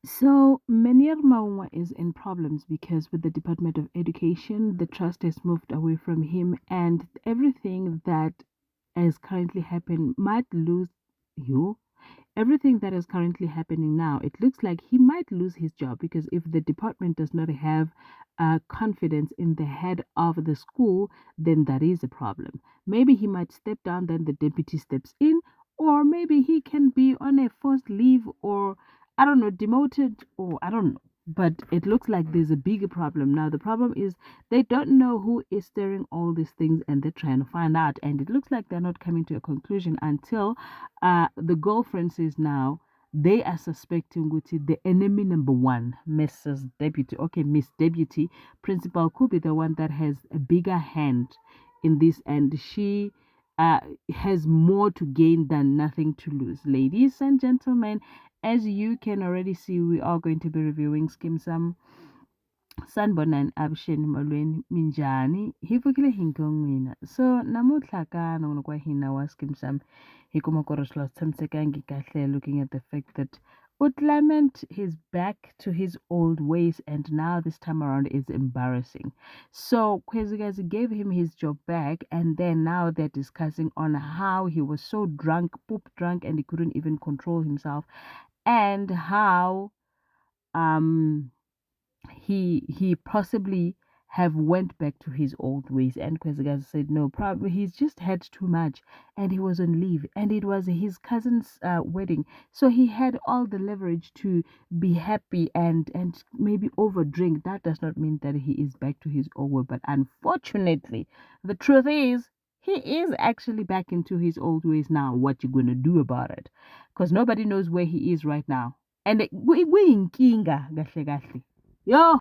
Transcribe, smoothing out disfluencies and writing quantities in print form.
So Menier Maunga is in problems because with the Department of Education, the trust has moved away from him, and everything that is currently happening might lose you. Everything that is currently happening now, it looks like he might lose his job because if the department does not have confidence in the head of the school, then that is a problem. Maybe he might step down, then the deputy steps in, or maybe he can be on a forced leave, or I don't know, demoted, or I don't know. But it looks like there's a bigger problem now. The problem is they don't know who is stirring all these things and they're trying to find out. And it looks like they're not coming to a conclusion until the girlfriend says now they are suspecting Guti, the enemy number one, Mrs. Deputy. Okay, Miss Deputy Principal could be the one that has a bigger hand in this, and she has more to gain than nothing to lose. Ladies and gentlemen, as you can already see, we are going to be reviewing Skim Sam Sanibonani avuxeni molweni minjhani hi pfukile hi nkon'wina so namuntlha ka nongonoko wa hina wa Skeem Saam hi kuma ku ri swilo swi tshamisekangi kahle looking at the fact that Utlement he's back to his old ways and now this time around is embarrassing. So Kwezikazi gave him his job back and then now they're discussing on how he was so drunk, poop drunk and he couldn't even control himself and how um he possibly have went back to his old ways and Kwezikazi said no probably he's just had too much and he was on leave and it was his cousin's wedding so he had all the leverage to be happy and maybe overdrink. That does not mean that he is back to his old way, but unfortunately the truth is he is actually back into his old ways now. What you gonna do about it? Because nobody knows where he is right now and we in kinga kahle kahle. Yo